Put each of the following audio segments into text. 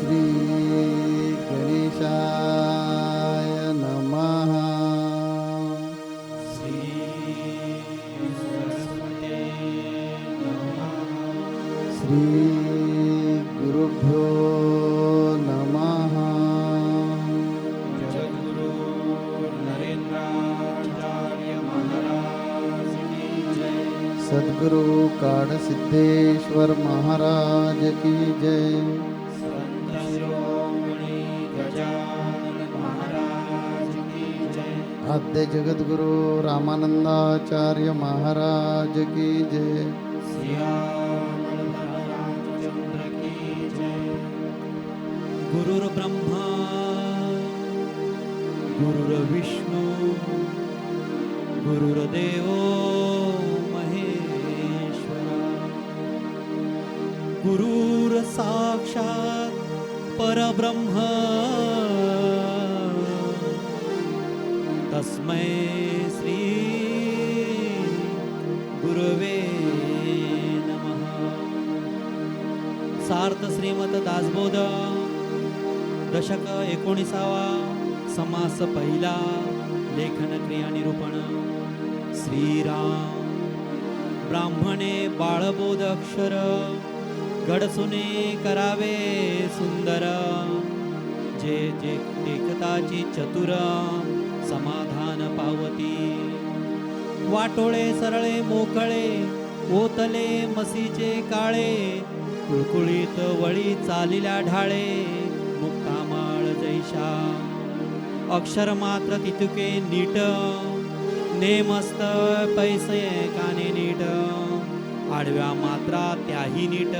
श्री गणेशाय नमः. श्री सरस्वते नमः. श्री गुरुभ्यो नमः. जगद्गुरु नरेंद्राचार्य महाराज की जय. सद्गुरु काडसिद्धेश्वर महाराज की जय. संत शिरोमणि गजानन महाराज की जय. आद्य जगद्गुरु रामानंदाचार्य महाराज की जय. सियावर रामचंद्र की जय. गुरुर्ब्रह्मा गुरुर्विष्णू गुरुर्देवो महेश्वरा. गुरुर साक्षात परब्रह्म तस्मै श्री गुरवे नमः. सार्थ श्रीमत दासबोध दशक 19वा समास पहिला. लेखन क्रिया निरूपण. श्रीराम ब्राह्मणे बाळबोध अक्षर घडसुने करावे सुंदर. जे जे टेकताची चतुर समाधान पावती. वाटोळे सरळे मोकळे ओतले मसीचे काळे. कुळकुळीत वळी चालिल्या ढाळे मुक्तामाळ जैशा. अक्षर मात्र तितुके नीट नेमस्त पैसे काने नीट. आडव्या मात्रा त्याही नीट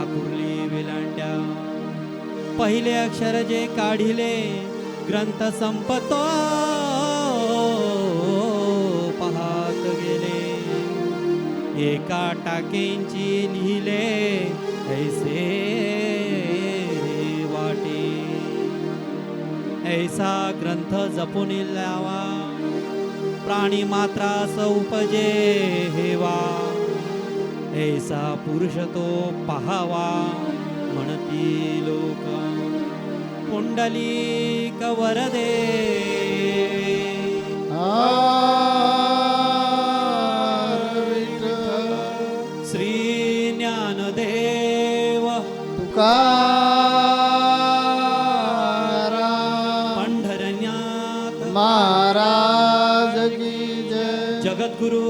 आकुर्ली वेलांड्या. पहिले अक्षर जे काढिले ग्रंथ संपतो पाहत गेले. एका टाकेंची लिहिले ऐसे वाटे. ऐसा ग्रंथ जपून लावा प्राणी मात्रास उपजे हेवा. ऐसा पुरुष तो पहावा म्हणती लोक. पुंडलिक वरदे श्री ज्ञानदेव तुकाराम पंढरनाथ महाराज की जय. जगद्गुरु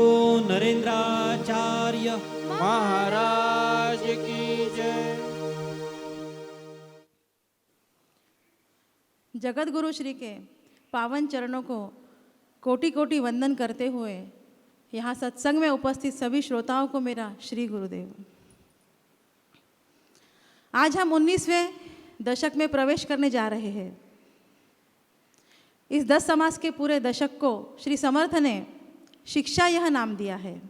नरेंद्राचार्य महाराज की जय. जगतगुरु श्री के पावन चरणों को कोटि कोटि वंदन करते हुए यहाँ सत्संग में उपस्थित सभी श्रोताओं को मेरा श्री गुरुदेव. आज हम 19वें दशक में प्रवेश करने जा रहे हैं. इस 10 समास के पूरे दशक को श्री समर्थ ने शिक्षा यह नाम दिया है.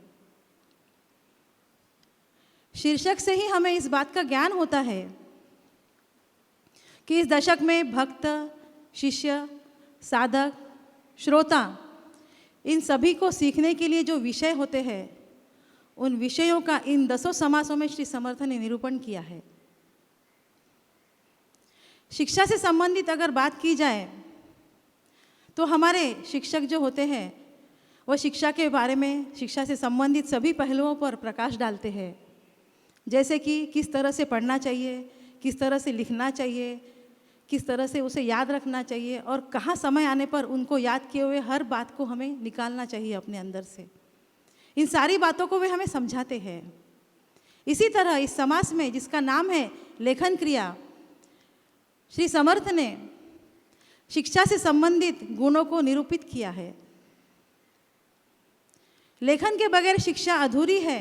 शीर्षक से ही हमें इस बात का ज्ञान होता है कि इस दशक में भक्त, शिष्य, साधक, श्रोता इन सभी को सीखने के लिए जो विषय होते हैं उन विषयों का इन 10 समासों में श्री समर्थ ने निरूपण किया है. शिक्षा से संबंधित अगर बात की जाए तो हमारे शिक्षक जो होते हैं वो शिक्षा के बारे में, शिक्षा से संबंधित सभी पहलुओं पर प्रकाश डालते हैं. जैसे कि किस तरह से पढ़ना चाहिए, किस तरह से लिखना चाहिए, किस तरह से उसे याद रखना चाहिए और कहाँ समय आने पर उनको याद किए हुए हर बात को हमें निकालना चाहिए अपने अंदर से. इन सारी बातों को वे हमें समझाते हैं. इसी तरह इस समास में जिसका नाम है लेखन क्रिया, श्री समर्थ ने शिक्षा से संबंधित गुणों को निरूपित किया है. लेखन के बगैर शिक्षा अधूरी है।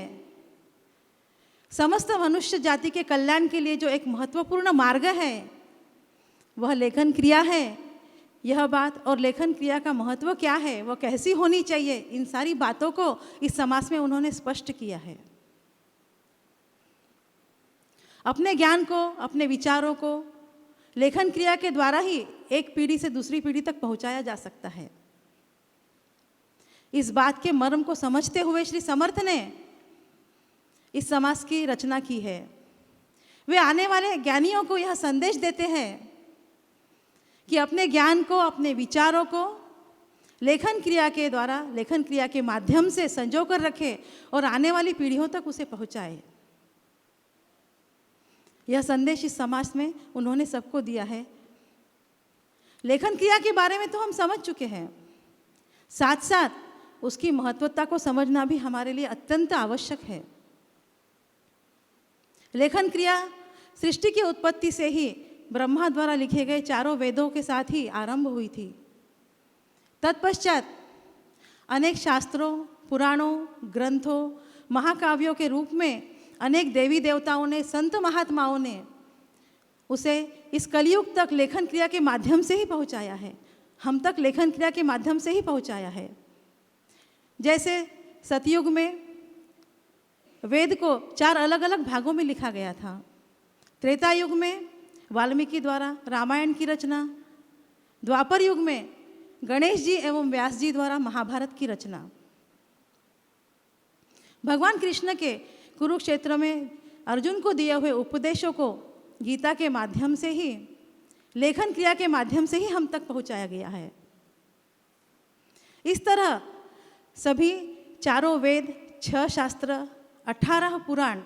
समस्त मनुष्य जाति के कल्याण के लिए जो एक महत्वपूर्ण मार्ग है वह लेखन क्रिया है। यह बात और लेखन क्रिया का महत्व क्या है, वह कैसी होनी चाहिए, इन सारी बातों को इस समास में उन्होंने स्पष्ट किया है। अपने ज्ञान को, अपने विचारों को लेखन क्रिया के द्वारा ही एक पीढ़ी से दूसरी पीढ़ी तक पहुंचाया जा सकता है। इस बात के मर्म को समझते हुए श्री समर्थ ने इस समास की रचना की है। वे आने वाले ज्ञानियों को यह संदेश देते हैं कि अपने ज्ञान को, अपने विचारों को लेखन क्रिया के द्वारा, लेखन क्रिया के माध्यम से संजो कर रखे और आने वाली पीढ़ियों तक उसे पहुंचाए। यह संदेश इस समास में उन्होंने सबको दिया है। लेखन क्रिया के बारे में तो हम समझ चुके हैं, साथ साथ उसकी महत्वता को समझना भी हमारे लिए अत्यंत आवश्यक है। लेखन क्रिया सृष्टि की उत्पत्ति से ही ब्रह्मा द्वारा लिखे गए चारों वेदों के साथ ही आरंभ हुई थी। तत्पश्चात अनेक शास्त्रों, पुराणों, ग्रंथों, महाकाव्यों के रूप में अनेक देवी देवताओं ने, संत महात्माओं ने उसे इस कलयुग तक लेखन क्रिया के माध्यम से ही पहुंचाया है। हम तक लेखन क्रिया के माध्यम से ही पहुंचाया है। जैसे सतयुग में वेद को 4 अलग अलग भागों में लिखा गया था। त्रेता युग में वाल्मीकि द्वारा रामायण की रचना, द्वापर युग में गणेश जी एवं व्यास जी द्वारा महाभारत की रचना। भगवान कृष्ण के कुरुक्षेत्र में अर्जुन को दिए हुए उपदेशों को गीता के माध्यम से ही, लेखन क्रिया के माध्यम से ही हम तक पहुंचाया गया है। इस तरह सभी चारों वेद, 6 शास्त्र, 18 पुराण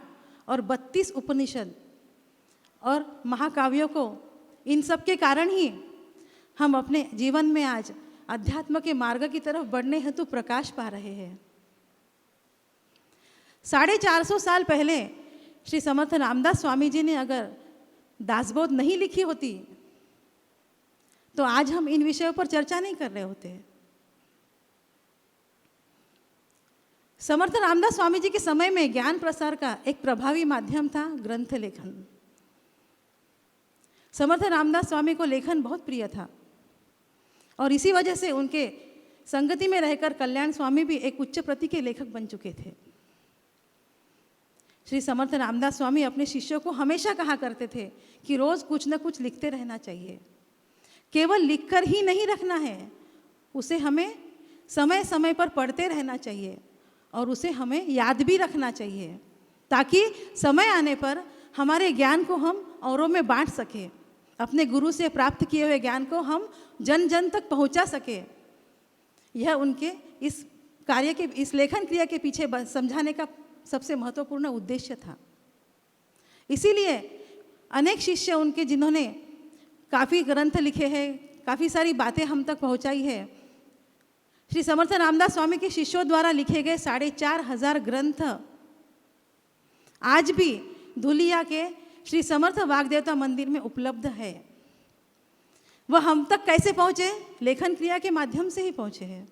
और 32 उपनिषद और महाकाव्यों को, इन सब के कारण ही हम अपने जीवन में आज अध्यात्म के मार्ग की तरफ बढ़ने हेतु प्रकाश पा रहे हैं। 450 साल पहले श्री समर्थ रामदास स्वामी जी ने अगर दासबोध नहीं लिखी होती तो आज हम इन विषयों पर चर्चा नहीं कर रहे होते। समर्थ रामदास स्वामी जी के समय में ज्ञान प्रसार का एक प्रभावी माध्यम था ग्रंथ लेखन। समर्थ रामदास स्वामी को लेखन बहुत प्रिय था और इसी वजह से उनके संगति में रहकर कल्याण स्वामी भी एक उच्च प्रति के लेखक बन चुके थे। श्री समर्थ रामदास स्वामी अपने शिष्यों को हमेशा कहा करते थे कि रोज कुछ न कुछ लिखते रहना चाहिए। केवल लिखकर ही नहीं रखना है, उसे हमें समय समय पर पढ़ते रहना चाहिए और उसे हमें याद भी रखना चाहिए, ताकि समय आने पर हमारे ज्ञान को हम औरों में बांट सकें, अपने गुरु से प्राप्त किए हुए ज्ञान को हम जन जन तक पहुंचा सके। यह उनके इस कार्य के, इस लेखन क्रिया के पीछे समझाने का सबसे महत्वपूर्ण उद्देश्य था। इसीलिए अनेक शिष्य उनके, जिन्होंने काफ़ी ग्रंथ लिखे हैं, काफ़ी सारी बातें हम तक पहुंचाई है, श्री समर्थ रामदास स्वामी के शिष्यों द्वारा लिखे गए 4,500 ग्रंथ आज भी धुलिया के श्री समर्थ वाग्देवता मंदिर में उपलब्ध है। वह हम तक कैसे पहुंचे? लेखन क्रिया के माध्यम से ही पहुंचे हैं।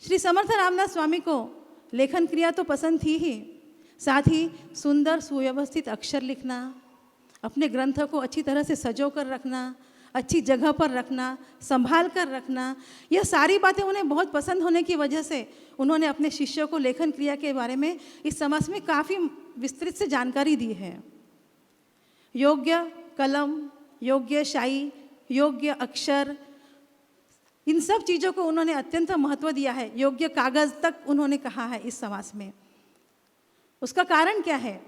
श्री समर्थ रामदास स्वामी को लेखन क्रिया तो पसंद थी ही, साथ ही सुंदर सुव्यवस्थित अक्षर लिखना, अपने ग्रंथ को अच्छी तरह से सजो कर रखना, अच्छी जगह पर रखना, संभाल कर रखना, यह सारी बातें उन्हें बहुत पसंद होने की वजह से उन्होंने अपने शिष्यों को लेखन क्रिया के बारे में इस समास में काफ़ी विस्तृत से जानकारी दी है। योग्य कलम, योग्य शाई, योग्य अक्षर, इन सब चीज़ों को उन्होंने अत्यंत महत्व दिया है। योग्य कागज़ तक उन्होंने कहा है इस समास में। उसका कारण क्या है?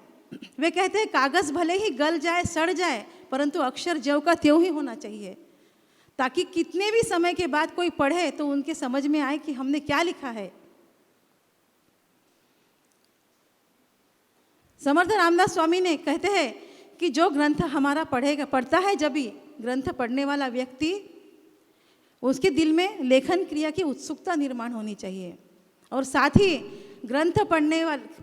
वे कहते हैं कागज़ भले ही गल जाए, सड़ जाए, परंतु अक्षर ज्यों का त्यों ही होना चाहिए, ताकि कितने भी समय के बाद कोई पढ़े तो उनके समझ में आए कि हमने क्या लिखा है। समर्थ रामदास स्वामी ने कहते हैं कि जो ग्रंथ हमारा पढ़ता है, जब भी ग्रंथ पढ़ने वाला व्यक्ति, उसके दिल में लेखन क्रिया की उत्सुकता निर्माण होनी चाहिए और साथ ही ग्रंथ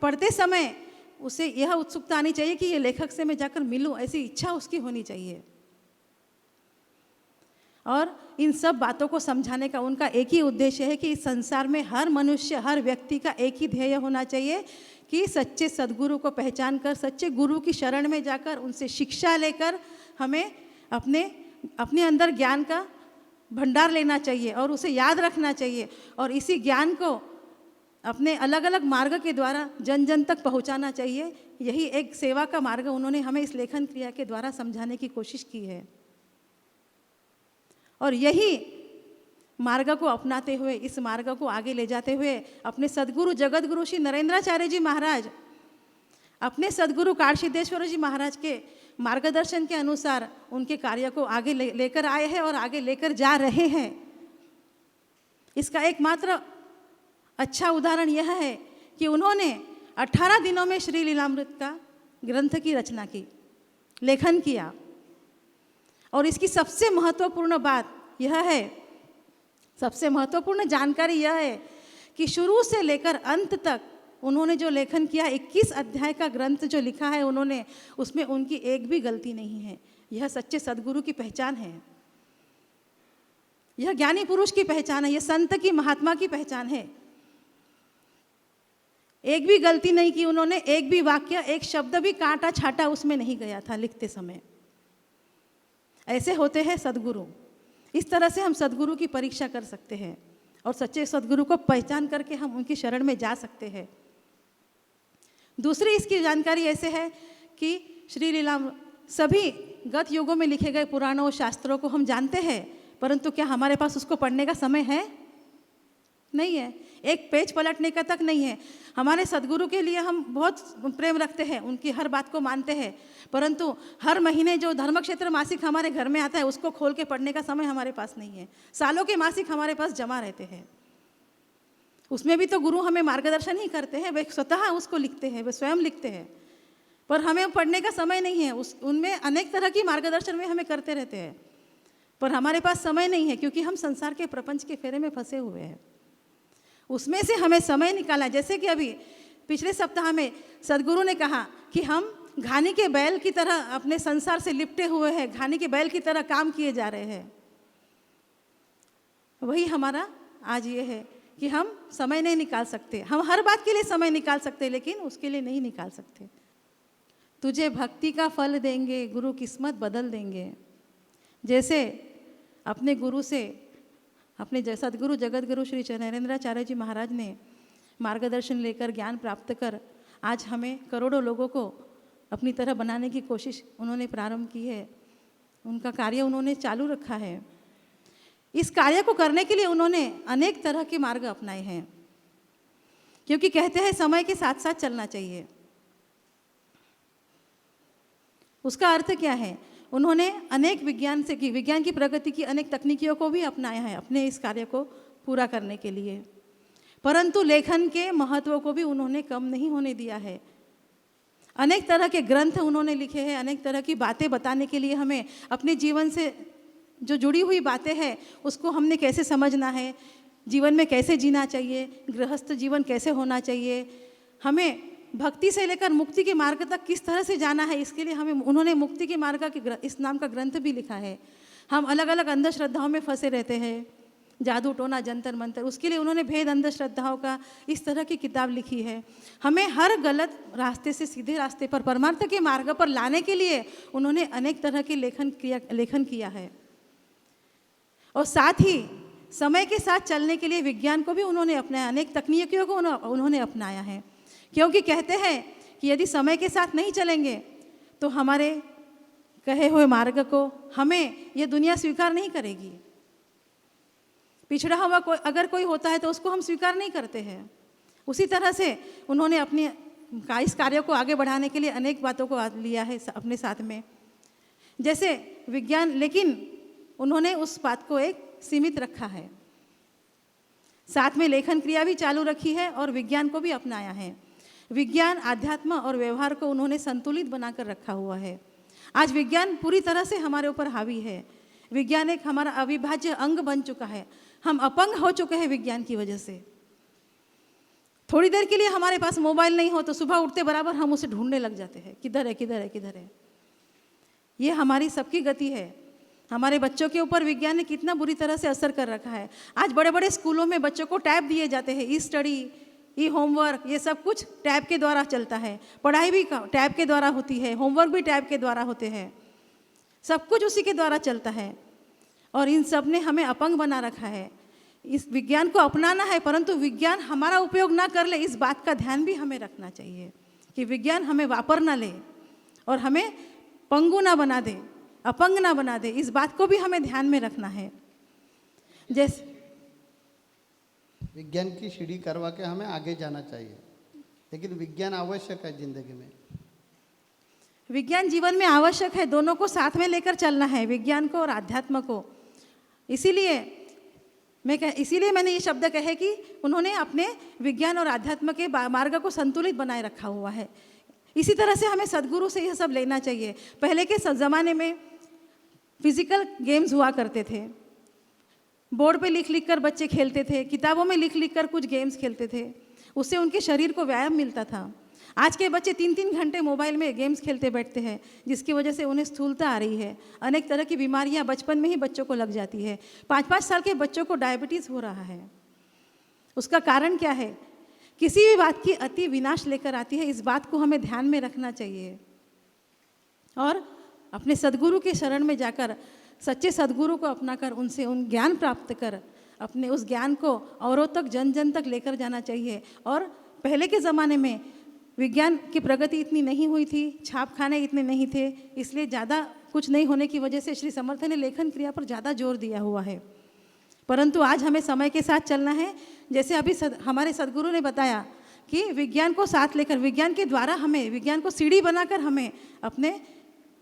पढ़ते समय उसे यह उत्सुकता आनी चाहिए कि ये लेखक से मैं जाकर मिलूं, ऐसी इच्छा उसकी होनी चाहिए। और इन सब बातों को समझाने का उनका एक ही उद्देश्य है कि इस संसार में हर मनुष्य, हर व्यक्ति का एक ही ध्येय होना चाहिए कि सच्चे सद्गुरु को पहचान कर, सच्चे गुरु की शरण में जाकर उनसे शिक्षा लेकर हमें अपने अंदर ज्ञान का भंडार लेना चाहिए और उसे याद रखना चाहिए और इसी ज्ञान को अपने अलग अलग मार्ग के द्वारा जन जन तक पहुंचाना चाहिए। यही एक सेवा का मार्ग उन्होंने हमें इस लेखन क्रिया के द्वारा समझाने की कोशिश की है और यही मार्ग को अपनाते हुए, इस मार्ग को आगे ले जाते हुए अपने सद्गुरु जगत गुरु श्री नरेंद्राचार्य जी महाराज अपने सद्गुरु काशीदेश्वर जी महाराज के मार्गदर्शन के अनुसार उनके कार्य को आगे लेकर आए हैं और आगे लेकर जा रहे हैं। इसका एकमात्र अच्छा उदाहरण यह है कि उन्होंने 18 दिनों में श्री लीलामृत का ग्रंथ की रचना की, लेखन किया और इसकी सबसे महत्वपूर्ण बात यह है, सबसे महत्वपूर्ण जानकारी यह है कि शुरू से लेकर अंत तक उन्होंने जो लेखन किया, 21 अध्याय का ग्रंथ जो लिखा है उन्होंने, उसमें उनकी एक भी गलती नहीं है। यह सच्चे सद्गुरु की पहचान है, यह ज्ञानी पुरुष की पहचान है, यह संत की, महात्मा की पहचान है। एक भी गलती नहीं की उन्होंने, एक भी वाक्य, एक शब्द भी काटा छाटा उसमें नहीं गया था लिखते समय। ऐसे होते हैं सद्गुरु। इस तरह से हम सद्गुरु की परीक्षा कर सकते हैं और सच्चे सद्गुरु को पहचान करके हम उनकी शरण में जा सकते हैं। दूसरी इसकी जानकारी ऐसे है कि श्री लीला सभी गत युगों में लिखे गए पुराणों और शास्त्रों को हम जानते हैं, परंतु क्या हमारे पास उसको पढ़ने का समय है? नहीं है, एक पेज पलटने का तक नहीं है। हमारे सद्गुरु के लिए हम बहुत प्रेम रखते हैं, उनकी हर बात को मानते हैं, परंतु हर महीने जो धर्म क्षेत्र मासिक हमारे घर में आता है उसको खोल के पढ़ने का समय हमारे पास नहीं है। सालों के मासिक हमारे पास जमा रहते हैं, उसमें भी तो गुरु हमें मार्गदर्शन ही करते हैं, वे स्वतः उसको लिखते हैं, वे स्वयं लिखते हैं, पर हमें पढ़ने का समय नहीं है। उनमें अनेक तरह की मार्गदर्शन में हमें करते रहते हैं, पर हमारे पास समय नहीं है क्योंकि हम संसार के प्रपंच के फेरे में फंसे हुए हैं। उसमें से हमें समय निकालना, जैसे कि अभी पिछले सप्ताह में सद्गुरु ने कहा कि हम घानी के बैल की तरह अपने संसार से लिपटे हुए हैं, घानी के बैल की तरह काम किए जा रहे हैं। वही हमारा आज ये है कि हम समय नहीं निकाल सकते। हम हर बात के लिए समय निकाल सकते लेकिन उसके लिए नहीं निकाल सकते। तुझे भक्ति का फल देंगे, गुरु किस्मत बदल देंगे। जैसे अपने गुरु से, अपने सद्गुरु जगत गुरु श्री नरेंद्राचार्य जी महाराज ने मार्गदर्शन लेकर, ज्ञान प्राप्त कर आज हमें करोड़ों लोगों को अपनी तरह बनाने की कोशिश उन्होंने प्रारंभ की है। उनका कार्य उन्होंने चालू रखा है। इस कार्य को करने के लिए उन्होंने अनेक तरह के मार्ग अपनाए हैं, क्योंकि कहते हैं समय के साथ साथ चलना चाहिए। उसका अर्थ क्या है? उन्होंने अनेक विज्ञान की प्रगति की अनेक तकनीकियों को भी अपनाया है अपने इस कार्य को पूरा करने के लिए, परंतु लेखन के महत्व को भी उन्होंने कम नहीं होने दिया है। अनेक तरह के ग्रंथ उन्होंने लिखे हैं, अनेक तरह की बातें बताने के लिए हमें अपने जीवन से जो जुड़ी हुई बातें हैं उसको हमने कैसे समझना है, जीवन में कैसे जीना चाहिए, गृहस्थ जीवन कैसे होना चाहिए, हमें भक्ति से लेकर मुक्ति के मार्ग तक किस तरह से जाना है, इसके लिए हमें उन्होंने मुक्ति के मार्ग का इस नाम का ग्रंथ भी लिखा है। हम अलग अलग अंधश्रद्धाओं में फंसे रहते हैं, जादू टोना जंतर मंतर, उसके लिए उन्होंने भेद अंधश्रद्धाओं का इस तरह की किताब लिखी है। हमें हर गलत रास्ते से सीधे रास्ते पर, परमार्थ के मार्ग पर लाने के लिए उन्होंने अनेक तरह के लेखन किया है। और साथ ही समय के साथ चलने के लिए विज्ञान को भी उन्होंने अपनाया, अनेक तकनीकियों को उन्होंने अपनाया है, क्योंकि कहते हैं कि यदि समय के साथ नहीं चलेंगे तो हमारे कहे हुए मार्ग को हमें यह दुनिया स्वीकार नहीं करेगी। पिछड़ा हुआ अगर कोई होता है तो उसको हम स्वीकार नहीं करते हैं। उसी तरह से उन्होंने अपने इस कार्य को आगे बढ़ाने के लिए अनेक बातों को लिया है अपने साथ में, जैसे विज्ञान, लेकिन उन्होंने उस बात को एक सीमित रखा है, साथ में लेखन क्रिया भी चालू रखी है और विज्ञान को भी अपनाया है। विज्ञान, आध्यात्म और व्यवहार को उन्होंने संतुलित बनाकर रखा हुआ है। आज विज्ञान पूरी तरह से हमारे ऊपर हावी है। विज्ञान एक हमारा अविभाज्य अंग बन चुका है। हम अपंग हो चुके हैं विज्ञान की वजह से। थोड़ी देर के लिए हमारे पास मोबाइल नहीं हो तो सुबह उठते बराबर हम उसे ढूंढने लग जाते हैं, किधर है किधर है किधर है। ये हमारी सबकी गति है। हमारे बच्चों के ऊपर विज्ञान ने कितना बुरी तरह से असर कर रखा है। आज बड़े बड़े स्कूलों में बच्चों को टैब दिए जाते हैं, ई स्टडी, ई होमवर्क, ये सब कुछ टैब के द्वारा चलता है। पढ़ाई भी टैब के द्वारा होती है, होमवर्क भी टैब के द्वारा होते हैं, सब कुछ उसी के द्वारा चलता है। और इन सब ने हमें अपंग बना रखा है। इस विज्ञान को अपनाना है, परंतु विज्ञान हमारा उपयोग ना कर ले, इस बात का ध्यान भी हमें रखना चाहिए कि विज्ञान हमें वापर ना ले और हमें पंगु ना बना दे, अपंग ना बना दे। इस बात को भी हमें ध्यान में रखना है। जैसे विज्ञान की सीढ़ी करवा के हमें आगे जाना चाहिए, लेकिन विज्ञान आवश्यक है जिंदगी में। विज्ञान जीवन में आवश्यक है, दोनों को साथ में लेकर चलना है, विज्ञान को और आध्यात्म को। इसीलिए मैंने ये शब्द कहे कि उन्होंने अपने विज्ञान और आध्यात्म के मार्ग को संतुलित बनाए रखा हुआ है। इसी तरह से हमें सद्गुरु से यह सब लेना चाहिए। पहले के ज़माने में फिजिकल गेम्स हुआ करते थे, बोर्ड पे लिख लिख कर बच्चे खेलते थे, किताबों में लिख लिख कर कुछ गेम्स खेलते थे, उससे उनके शरीर को व्यायाम मिलता था। आज के बच्चे 3-3 घंटे मोबाइल में गेम्स खेलते बैठते हैं, जिसकी वजह से उन्हें स्थूलता आ रही है। अनेक तरह की बीमारियां बचपन में ही बच्चों को लग जाती है। 5-5 साल के बच्चों को डायबिटीज़ हो रहा है। उसका कारण क्या है? किसी भी बात की अति विनाश लेकर आती है। इस बात को हमें ध्यान में रखना चाहिए और अपने सद्गुरु के शरण में जाकर, सच्चे सद्गुरु को अपनाकर, उनसे उन ज्ञान प्राप्त कर अपने उस ज्ञान को औरों तक, जन जन तक लेकर जाना चाहिए। और पहले के ज़माने में विज्ञान की प्रगति इतनी नहीं हुई थी, छापखाने इतने नहीं थे, इसलिए ज़्यादा कुछ नहीं होने की वजह से श्री समर्थ ने लेखन क्रिया पर ज़्यादा जोर दिया हुआ है। परंतु आज हमें समय के साथ चलना है। जैसे अभी हमारे सद्गुरु ने बताया कि विज्ञान को साथ लेकर, विज्ञान के द्वारा हमें, विज्ञान को सीढ़ी बनाकर हमें अपने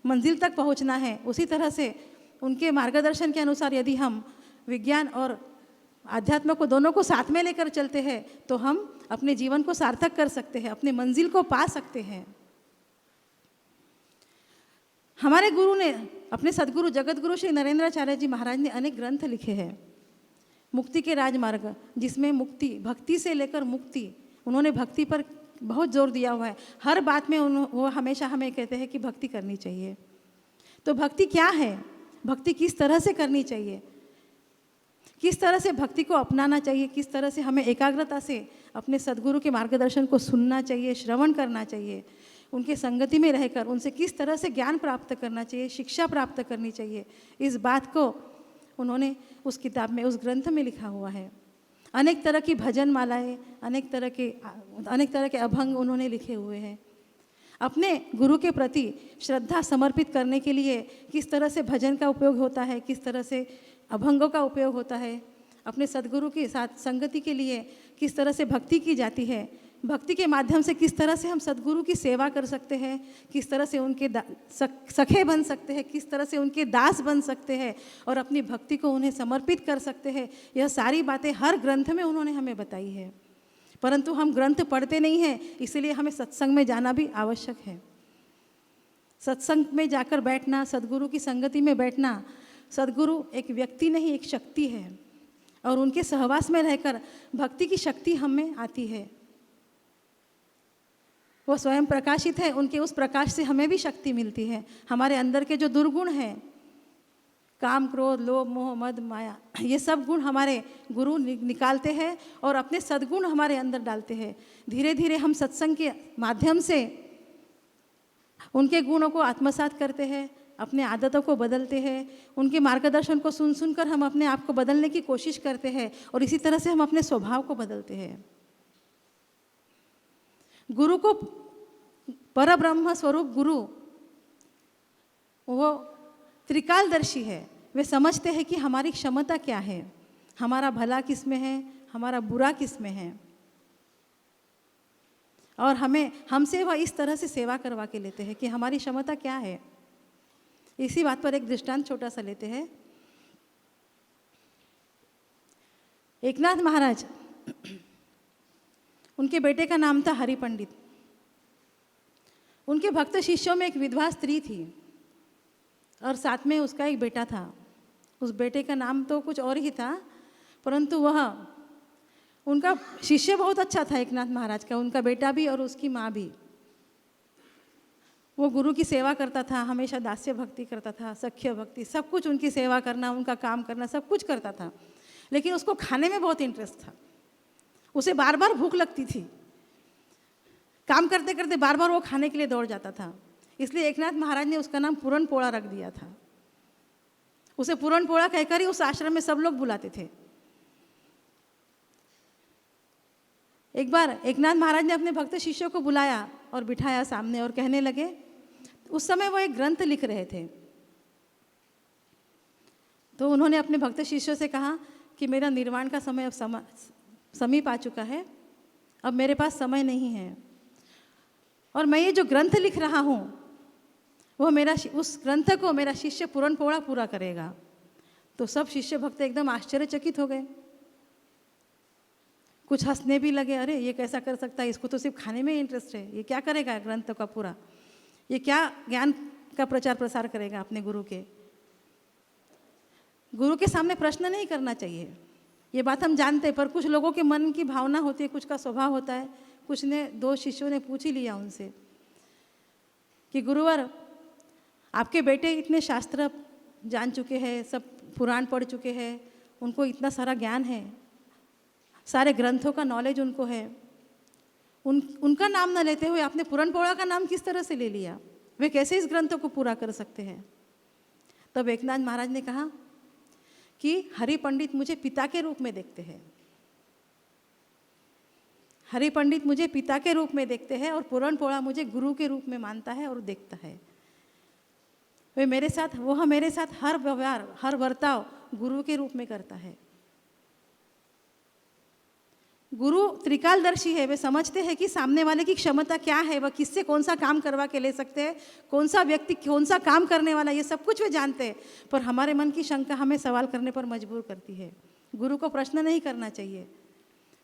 मंजिल तक पहुंचना है। उसी तरह से उनके मार्गदर्शन के अनुसार यदि हम विज्ञान और आध्यात्म को दोनों को साथ में लेकर चलते हैं तो हम अपने जीवन को सार्थक कर सकते हैं, अपने मंजिल को पा सकते हैं। हमारे गुरु ने, अपने सद्गुरु जगत गुरु श्री नरेंद्राचार्य जी महाराज ने अनेक ग्रंथ लिखे हैं। मुक्ति के राजमार्ग, जिसमें मुक्ति, भक्ति से लेकर मुक्ति, उन्होंने भक्ति पर बहुत जोर दिया हुआ है। हर बात में वो हमेशा हमें कहते हैं कि भक्ति करनी चाहिए। तो भक्ति क्या है, भक्ति किस तरह से करनी चाहिए, किस तरह से भक्ति को अपनाना चाहिए, किस तरह से हमें एकाग्रता से अपने सद्गुरु के मार्गदर्शन को सुनना चाहिए, श्रवण करना चाहिए, उनके संगति में रहकर उनसे किस तरह से ज्ञान प्राप्त करना चाहिए, शिक्षा प्राप्त करनी चाहिए, इस बात को उन्होंने उस किताब में, उस ग्रंथ में लिखा हुआ है। अनेक तरह की भजन मालाएँ, अनेक तरह के अभंग उन्होंने लिखे हुए हैं। अपने गुरु के प्रति श्रद्धा समर्पित करने के लिए किस तरह से भजन का उपयोग होता है, किस तरह से अभंगों का उपयोग होता है, अपने सद्गुरु के साथ संगति के लिए किस तरह से भक्ति की जाती है, भक्ति के माध्यम से किस तरह से हम सद्गुरु की सेवा कर सकते हैं, किस तरह से उनके सखे बन सकते हैं, किस तरह से उनके दास बन सकते हैं और अपनी भक्ति को उन्हें समर्पित कर सकते हैं। यह सारी बातें हर ग्रंथ में उन्होंने हमें बताई है। परंतु हम ग्रंथ पढ़ते नहीं हैं, इसलिए हमें सत्संग में जाना भी आवश्यक है। सत्संग में जाकर बैठना, सद्गुरु की संगति में बैठना, सद्गुरु एक व्यक्ति नहीं, एक शक्ति है और उनके सहवास में रहकर भक्ति की शक्ति हम में आती है। वो स्वयं प्रकाशित है, उनके उस प्रकाश से हमें भी शक्ति मिलती है। हमारे अंदर के जो दुर्गुण हैं, काम, क्रोध, लोभ, मोह, मद, माया, ये सब गुण हमारे गुरु निकालते हैं और अपने सद्गुण हमारे अंदर डालते हैं। धीरे धीरे हम सत्संग के माध्यम से उनके गुणों को आत्मसात करते हैं, अपने आदतों को बदलते हैं, उनके मार्गदर्शन को सुन सुनकर हम अपने आप को बदलने की कोशिश करते हैं और इसी तरह से हम अपने स्वभाव को बदलते हैं। गुरु को, परब्रह्म स्वरूप गुरु, वो त्रिकालदर्शी है। वे समझते हैं कि हमारी क्षमता क्या है, हमारा भला किस में है, हमारा बुरा किस में है, और हमसे वह इस तरह से सेवा करवा के लेते हैं कि हमारी क्षमता क्या है। इसी बात पर एक दृष्टांत छोटा सा लेते हैं। एकनाथ महाराज, उनके बेटे का नाम था हरि पंडित। उनके भक्त शिष्यों में एक विधवा स्त्री थी और साथ में उसका एक बेटा था। उस बेटे का नाम तो कुछ और ही था, परंतु वह, उनका शिष्य बहुत अच्छा था एकनाथ महाराज का, उनका बेटा भी और उसकी माँ भी। वो गुरु की सेवा करता था, हमेशा दास्य भक्ति करता था, सख्य भक्ति, सब कुछ उनकी सेवा करना, उनका काम करना, सब कुछ करता था। लेकिन उसको खाने में बहुत इंटरेस्ट था। उसे बार बार भूख लगती थी, काम करते करते बार बार वो खाने के लिए दौड़ जाता था। इसलिए एकनाथ महाराज ने उसका नाम पूरन पोड़ा रख दिया था। उसे पूरन पोड़ा कहकर ही उस आश्रम में सब लोग बुलाते थे। एक बार एकनाथ महाराज ने अपने भक्त शिष्यों को बुलाया और बिठाया सामने और कहने लगे, उस समय वो एक ग्रंथ लिख रहे थे। तो उन्होंने अपने भक्त शिष्यों से कहा कि मेरा निर्वाण का समय अब समीप आ चुका है, अब मेरे पास समय नहीं है, और मैं ये जो ग्रंथ लिख रहा हूँ वो उस ग्रंथ को मेरा शिष्य पूरन पोड़ा पूरा करेगा। तो सब शिष्य भक्त एकदम आश्चर्यचकित हो गए, कुछ हंसने भी लगे, अरे ये कैसा कर सकता है, इसको तो सिर्फ खाने में इंटरेस्ट है, ये क्या करेगा ग्रंथ का पूरा, ये क्या ज्ञान का प्रचार प्रसार करेगा अपने गुरु के। गुरु के सामने प्रश्न नहीं करना चाहिए, ये बात हम जानते हैं, पर कुछ लोगों के मन की भावना होती है, कुछ का स्वभाव होता है। कुछ ने, 2 शिष्यों ने पूछ ही लिया उनसे कि गुरुवर, आपके बेटे इतने शास्त्र जान चुके हैं, सब पुराण पढ़ चुके हैं, उनको इतना सारा ज्ञान है, सारे ग्रंथों का नॉलेज उनको है, उनका नाम न लेते हुए आपने पूरन पोड़ा का नाम किस तरह से ले लिया, वे कैसे इस ग्रंथों को पूरा कर सकते हैं। तब एकनाथ महाराज ने कहा कि हरि पंडित मुझे पिता के रूप में देखते हैं, हरि पंडित मुझे पिता के रूप में देखते हैं, और पूरन पोड़ा मुझे गुरु के रूप में मानता है और देखता है। वह मेरे साथ हर व्यवहार, हर बर्ताव गुरु के रूप में करता है। गुरु त्रिकालदर्शी है, वे समझते हैं कि सामने वाले की क्षमता क्या है, वह किससे कौन सा काम करवा के ले सकते हैं, कौन सा व्यक्ति कौन सा काम करने वाला, ये सब कुछ वे जानते हैं। पर हमारे मन की शंका हमें सवाल करने पर मजबूर करती है। गुरु को प्रश्न नहीं करना चाहिए,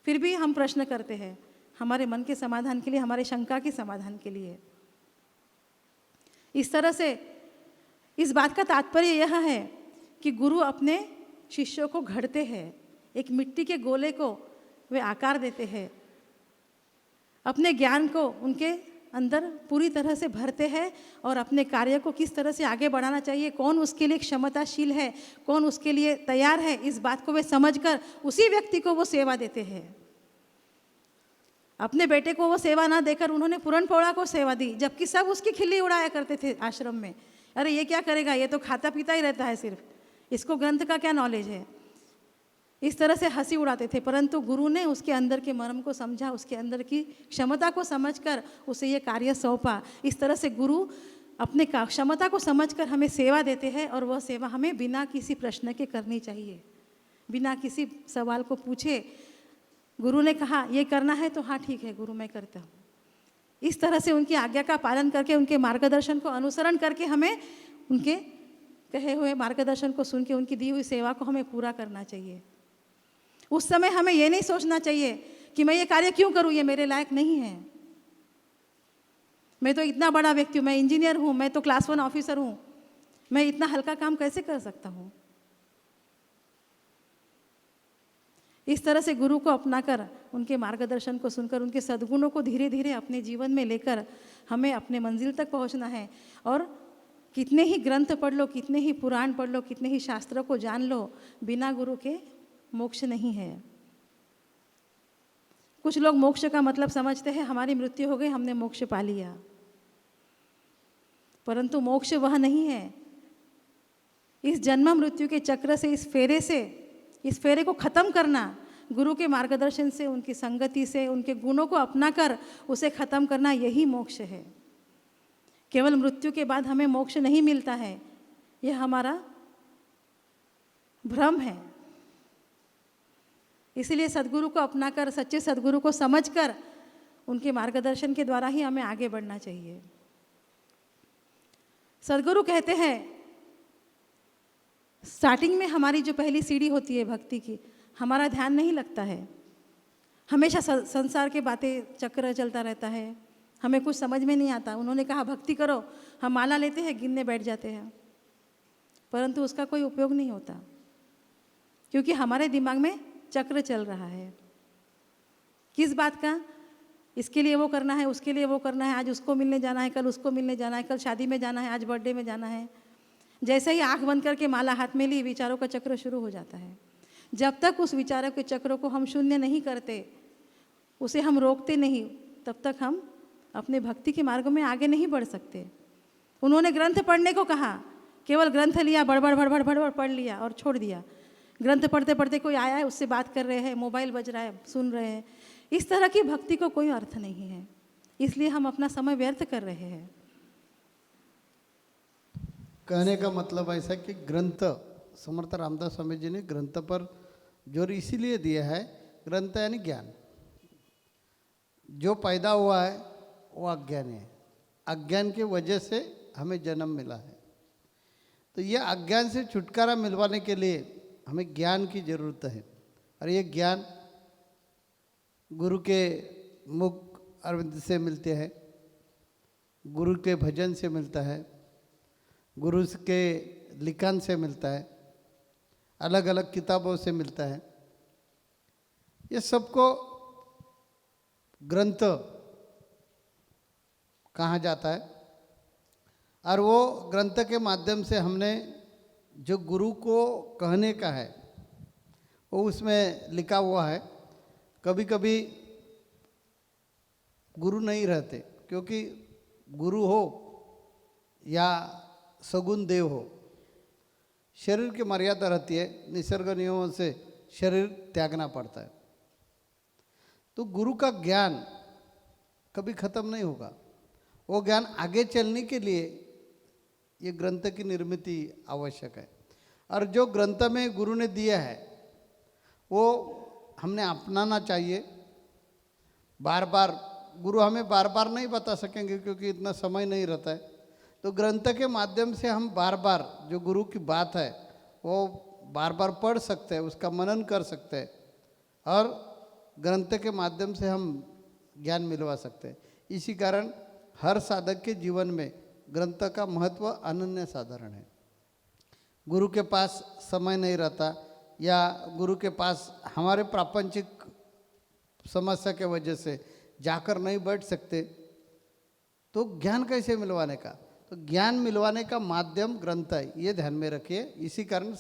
फिर भी हम प्रश्न करते हैं, हमारे मन के समाधान के लिए, हमारे शंका के समाधान के लिए। इस तरह से इस बात का तात्पर्य यह है कि गुरु अपने शिष्यों को घड़ते हैं, एक मिट्टी के गोले को वे आकार देते हैं, अपने ज्ञान को उनके अंदर पूरी तरह से भरते हैं, और अपने कार्य को किस तरह से आगे बढ़ाना चाहिए, कौन उसके लिए क्षमताशील है, कौन उसके लिए तैयार है, इस बात को वे समझकर उसी व्यक्ति को वो सेवा देते हैं। अपने बेटे को वो सेवा ना देकर उन्होंने पूरन पोड़ा को सेवा दी, जबकि सब उसकी खिल्ली उड़ाया करते थे आश्रम में। अरे ये क्या करेगा, ये तो खाता पीता ही रहता है, सिर्फ इसको ग्रंथ का क्या नॉलेज है, इस तरह से हंसी उड़ाते थे। परंतु गुरु ने उसके अंदर के मर्म को समझा, उसके अंदर की क्षमता को समझकर उसे ये कार्य सौंपा। इस तरह से गुरु अपने क्षमता को समझकर हमें सेवा देते हैं, और वह सेवा हमें बिना किसी प्रश्न के करनी चाहिए, बिना किसी सवाल को पूछे। गुरु ने कहा ये करना है तो हाँ ठीक है गुरु मैं करता हूँ। इस तरह से उनकी आज्ञा का पालन करके, उनके मार्गदर्शन को अनुसरण करके हमें उनके कहे हुए मार्गदर्शन को सुन के उनकी दी हुई सेवा को हमें पूरा करना चाहिए। उस समय हमें ये नहीं सोचना चाहिए कि मैं ये कार्य क्यों करूँ, ये मेरे लायक नहीं है, मैं तो इतना बड़ा व्यक्ति हूँ, मैं इंजीनियर हूँ, मैं तो क्लास 1 ऑफिसर हूँ, मैं इतना हल्का काम कैसे कर सकता हूँ। इस तरह से गुरु को अपनाकर, उनके मार्गदर्शन को सुनकर, उनके सद्गुणों को धीरे धीरे अपने जीवन में लेकर हमें अपने मंजिल तक पहुंचना है। और कितने ही ग्रंथ पढ़ लो, कितने ही पुराण पढ़ लो, कितने ही शास्त्रों को जान लो, बिना गुरु के मोक्ष नहीं है। कुछ लोग मोक्ष का मतलब समझते हैं हमारी मृत्यु हो गई, हमने मोक्ष पा लिया, परंतु मोक्ष वह नहीं है। इस जन्म मृत्यु के चक्र से, इस फेरे को खत्म करना, गुरु के मार्गदर्शन से, उनकी संगति से, उनके गुणों को अपनाकर उसे खत्म करना, यही मोक्ष है। केवल मृत्यु के बाद हमें मोक्ष नहीं मिलता है, यह हमारा भ्रम है। इसीलिए सद्गुरु को अपनाकर, सच्चे सद्गुरु को समझकर, उनके मार्गदर्शन के द्वारा ही हमें आगे बढ़ना चाहिए। सद्गुरु कहते हैं, स्टार्टिंग में हमारी जो पहली सीढ़ी होती है भक्ति की, हमारा ध्यान नहीं लगता है, हमेशा संसार के बातें चक्र चलता रहता है, हमें कुछ समझ में नहीं आता। उन्होंने कहा भक्ति करो, हम माला लेते हैं, गिनने बैठ जाते हैं, परंतु उसका कोई उपयोग नहीं होता, क्योंकि हमारे दिमाग में चक्र चल रहा है। किस बात का? इसके लिए वो करना है, उसके लिए वो करना है, आज उसको मिलने जाना है, कल उसको मिलने जाना है, कल शादी में जाना है, आज बर्थडे में जाना है। जैसे ही आंख बंद करके माला हाथ में ली, विचारों का चक्र शुरू हो जाता है। जब तक उस विचारों के चक्र को हम शून्य नहीं करते, उसे हम रोकते नहीं, तब तक हम अपने भक्ति के मार्ग में आगे नहीं बढ़ सकते। उन्होंने ग्रंथ पढ़ने को कहा, केवल ग्रंथ लिया, बड़बड़ भड़बड़ भड़बड़ पढ़ लिया और छोड़ दिया। ग्रंथ पढ़ते पढ़ते कोई आया है, उससे बात कर रहे हैं, मोबाइल बज रहा है, सुन रहे हैं। इस तरह की भक्ति को कोई अर्थ नहीं है, इसलिए हम अपना समय व्यर्थ कर रहे हैं। कहने का मतलब ऐसा कि ग्रंथ, समर्थ रामदास स्वामी जी ने ग्रंथ पर जोर इसीलिए दिया है, ग्रंथ यानी ज्ञान। जो पैदा हुआ है वो अज्ञान है, अज्ञान की वजह से हमें जन्म मिला है। तो ये अज्ञान से छुटकारा मिलवाने के लिए हमें ज्ञान की ज़रूरत है। और ये ज्ञान गुरु के मुख अरविंद से मिलते हैं, गुरु के भजन से मिलता है, गुरु के लिखन से मिलता है, अलग अलग किताबों से मिलता है। ये सबको ग्रंथ कहा जाता है। और वो ग्रंथ के माध्यम से हमने जो गुरु को कहने का है वो उसमें लिखा हुआ है। कभी कभी गुरु नहीं रहते, क्योंकि गुरु हो या सगुण देव हो, शरीर की मर्यादा रहती है, निसर्ग नियमों से शरीर त्यागना पड़ता है। तो गुरु का ज्ञान कभी खत्म नहीं होगा। वो ज्ञान आगे चलने के लिए ये ग्रंथ की निर्मिति आवश्यक है। और जो ग्रंथ में गुरु ने दिया है वो हमने अपनाना चाहिए। बार बार गुरु हमें बार बार नहीं बता सकेंगे, क्योंकि इतना समय नहीं रहता है। तो ग्रंथ के माध्यम से हम बार बार जो गुरु की बात है वो बार बार पढ़ सकते हैं, उसका मनन कर सकते हैं, और ग्रंथ के माध्यम से हम ज्ञान मिलवा सकते हैं। इसी कारण हर साधक के जीवन में ग्रंथ का महत्व अनन्य साधारण है। गुरु के पास समय नहीं रहता, या गुरु के पास हमारे प्रापंचिक समस्या के वजह से जाकर नहीं बैठ सकते, तो ज्ञान कैसे मिलवाने का? तो ज्ञान मिलवाने का माध्यम ग्रंथ है, ये ध्यान में रखिए। इसी कारण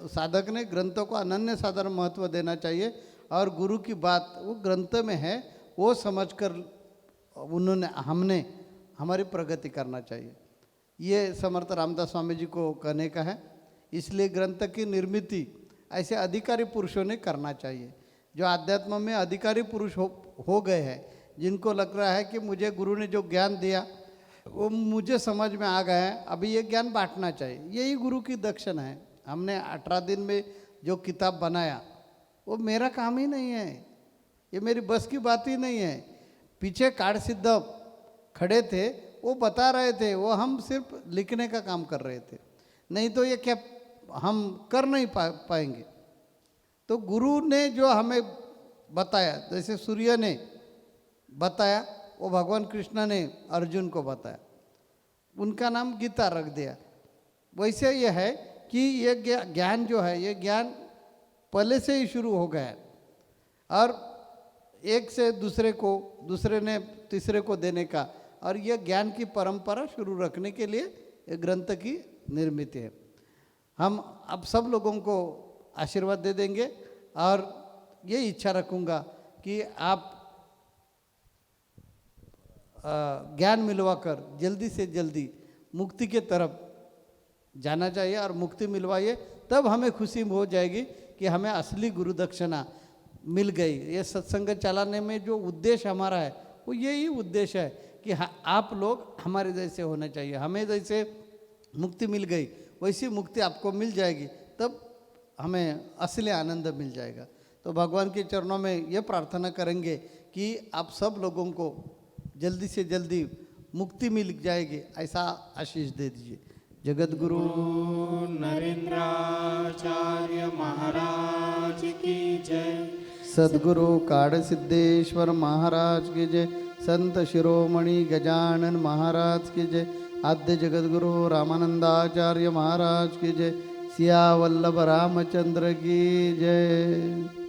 साधक ने ग्रंथों को अनन्य साधारण महत्व देना चाहिए। और गुरु की बात वो ग्रंथ में है, वो समझकर हमने हमारी प्रगति करना चाहिए। ये समर्थ रामदास स्वामी जी को कहने का है। इसलिए ग्रंथ की निर्मिति ऐसे अधिकारी पुरुषों ने करना चाहिए, जो आध्यात्म में अधिकारी पुरुष हो गए हैं, जिनको लग रहा है कि मुझे गुरु ने जो ज्ञान दिया वो मुझे समझ में आ गया है, अभी ये ज्ञान बांटना चाहिए। यही गुरु की दक्षिणा है। हमने 18 दिन में जो किताब बनाया वो मेरा काम ही नहीं है, ये मेरी बस की बात ही नहीं है। पीछे काड़ सिद्ध खड़े थे, वो बता रहे थे, वो हम सिर्फ लिखने का काम कर रहे थे। नहीं तो ये क्या हम कर नहीं पाएंगे। तो गुरु ने जो हमें बताया, जैसे सूर्य ने बताया, वो भगवान कृष्ण ने अर्जुन को बताया, उनका नाम गीता रख दिया। वैसे ये है कि ये ज्ञान जो है, ये ज्ञान पहले से ही शुरू हो गया है, और एक से दूसरे को, दूसरे ने तीसरे को देने का, और यह ज्ञान की परंपरा शुरू रखने के लिए ये ग्रंथ की निर्मित है। हम अब सब लोगों को आशीर्वाद दे देंगे, और ये इच्छा रखूँगा कि आप ज्ञान मिलवाकर जल्दी से जल्दी मुक्ति के तरफ जाना चाहिए, और मुक्ति मिलवाइए, तब हमें खुशी हो जाएगी कि हमें असली गुरु दक्षिणा मिल गई। ये सत्संग चलाने में जो उद्देश्य हमारा है वो यही उद्देश्य है कि आप लोग हमारे जैसे होने चाहिए। हमें जैसे मुक्ति मिल गई वैसी मुक्ति आपको मिल जाएगी, तब हमें असली आनंद मिल जाएगा। तो भगवान के चरणों में ये प्रार्थना करेंगे कि आप सब लोगों को जल्दी से जल्दी मुक्ति मिल जाएगी, ऐसा आशीष दे दीजिए। जगत गुरु नरेंद्राचार्य महाराज की जय। सद्गुरु काड़ सिद्धेश्वर महाराज की जय। संत शिरोमणि गजानन महाराज की जय। आद्य जगतगुरु रामानंदाचार्य महाराज की जय। सिया वल्लभ रामचंद्र की जय।